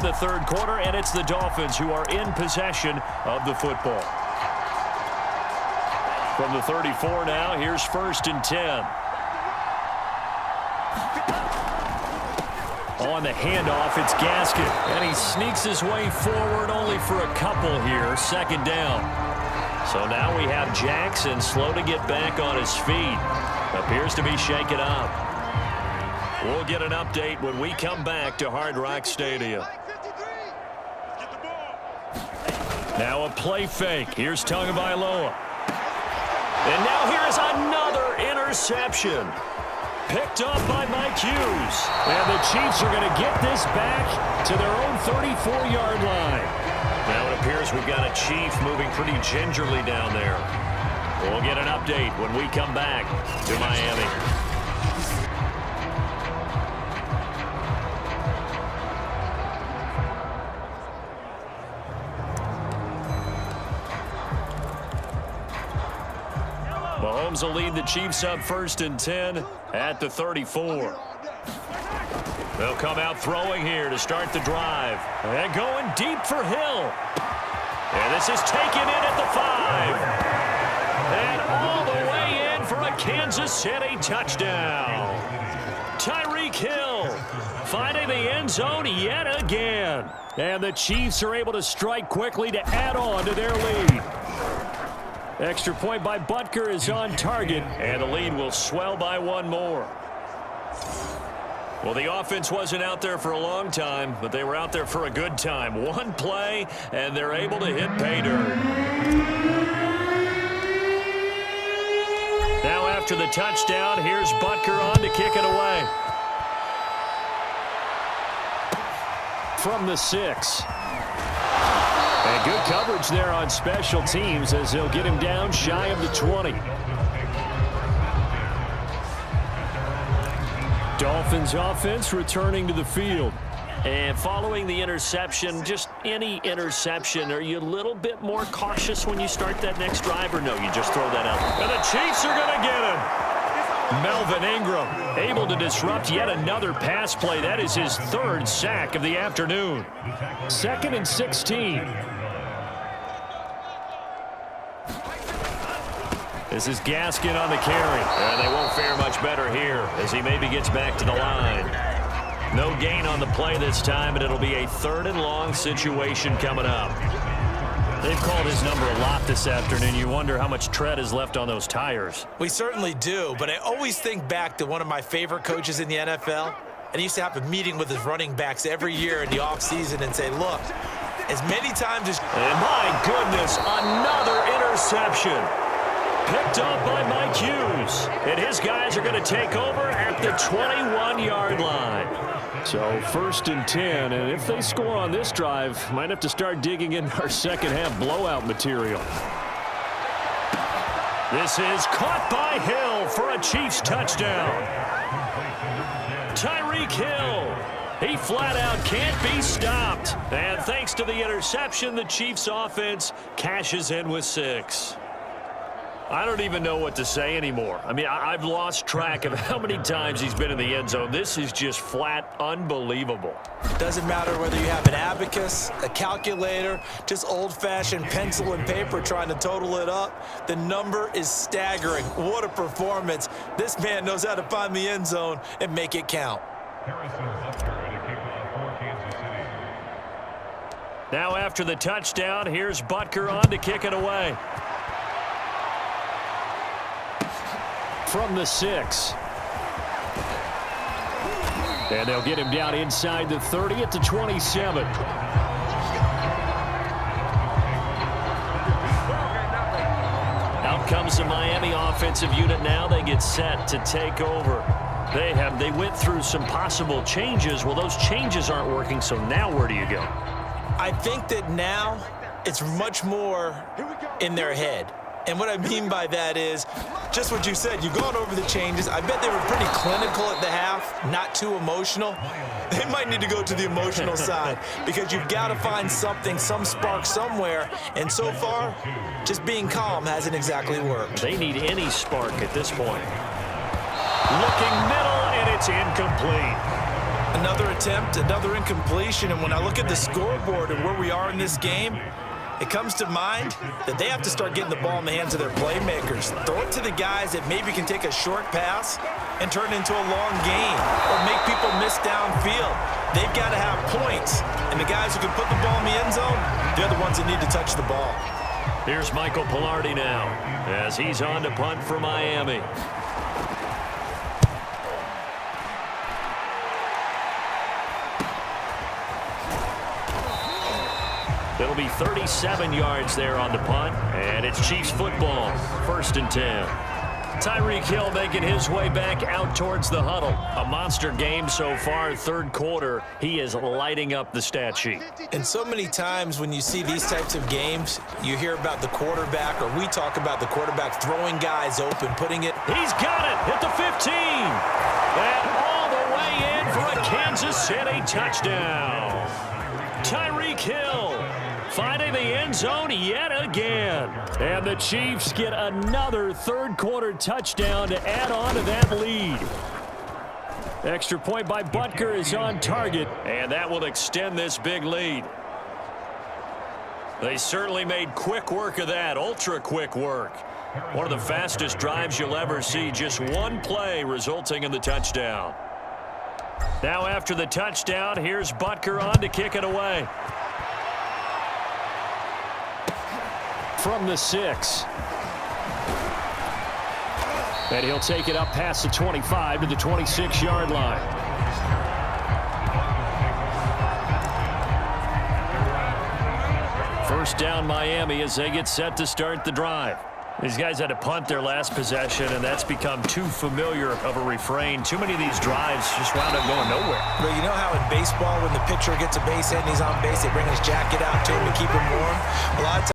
the third quarter, and it's the Dolphins who are in possession of the football. From the 34 now, here's 1st and 10. On the handoff, it's Gaskin, and he sneaks his way forward only for a couple here, 2nd down. So now we have Jackson slow to get back on his feet. Appears to be shaken up. We'll get an update when we come back to Hard Rock Stadium. Now a play fake. Here's Tagovailoa. And now here is another interception. Picked up by Mike Hughes. And the Chiefs are going to get this back to their own 34-yard line. Now it appears we've got a Chief moving pretty gingerly down there. We'll get an update when we come back to Miami. Mahomes will lead the Chiefs up 1st and 10 at the 34. They'll come out throwing here to start the drive. And going deep for Hill. And this is taken in at the 5. And all the way in for a Kansas City touchdown. Tyreek Hill finding the end zone yet again. And the Chiefs are able to strike quickly to add on to their lead. Extra point by Butker is on target, and the lead will swell by one more. Well, the offense wasn't out there for a long time, but they were out there for a good time. One play, and they're able to hit pay dirt. Now after the touchdown, here's Butker on to kick it away. From the 6. And good coverage there on special teams as they'll get him down shy of the 20. Dolphins offense returning to the field. And following the interception, just any interception, are you a little bit more cautious when you start that next drive, or no, you just throw that out? And the Chiefs are going to get him. Melvin Ingram able to disrupt yet another pass play. That is his 3rd sack of the afternoon. 2nd and 16. This is Gaskin on the carry. And they won't fare much better here as he maybe gets back to the line. No gain on the play this time, and it'll be a 3rd and long situation coming up. They've called his number a lot this afternoon. You wonder how much tread is left on those tires. We certainly do, but I always think back to one of my favorite coaches in the NFL. And he used to have a meeting with his running backs every year in the offseason and say, look, as many times as... And my goodness, another interception. Picked up by Mike Hughes. And his guys are going to take over at the 21-yard line. So 1st and 10, and if they score on this drive, might have to start digging in our second-half blowout material. This is caught by Hill for a Chiefs touchdown. Tyreek Hill, he flat out can't be stopped. And thanks to the interception, the Chiefs offense cashes in with 6. I don't even know what to say anymore. I mean, I've lost track of how many times he's been in the end zone. This is just flat unbelievable. Doesn't matter whether you have an abacus, a calculator, just old-fashioned pencil and paper trying to total it up. The number is staggering. What a performance. This man knows how to find the end zone and make it count. Now after the touchdown, here's Butker on to kick it away. From the 6. And they'll get him down inside the 30 at the 27. Out comes the Miami offensive unit now. They get set to take over. They went through some possible changes. Well, those changes aren't working, so now where do you go? I think that now it's much more in their head. And what I mean by that is just what you said. You've gone over the changes. I bet they were pretty clinical at the half, not too emotional. They might need to go to the emotional side because you've got to find something, some spark somewhere. And so far, just being calm hasn't exactly worked. They need any spark at this point. Looking middle, and it's incomplete. Another attempt, another incompletion, and when I look at the scoreboard and where we are in this game, it comes to mind that they have to start getting the ball in the hands of their playmakers. Throw it to the guys that maybe can take a short pass and turn it into a long gain or make people miss downfield. They've got to have points, and the guys who can put the ball in the end zone, they're the ones that need to touch the ball. Here's Michael Pilardi now as he's on to punt for Miami. It'll be 37 yards there on the punt, and it's Chiefs football, 1st and 10. Tyreek Hill making his way back out towards the huddle. A monster game so far, third quarter. He is lighting up the stat sheet. And so many times when you see these types of games, you hear about the quarterback, or we talk about the quarterback throwing guys open, putting it. He's got it at the 15. And all the way in for a Kansas City touchdown. Tyreek Hill finding the end zone yet again. And the Chiefs get another third quarter touchdown to add on to that lead. Extra point by Butker is on target, and that will extend this big lead. They certainly made quick work of that, ultra quick work. One of the fastest drives you'll ever see, just one play resulting in the touchdown. Now after the touchdown, here's Butker on to kick it away. From the 6. And he'll take it up past the 25 to the 26-yard line. First down Miami as they get set to start the drive. These guys had to punt their last possession, and that's become too familiar of a refrain. Too many of these drives just wound up going nowhere. But you know how in baseball, when the pitcher gets a base hit and he's on base, they bring his jacket out to him to keep him warm? A lot of times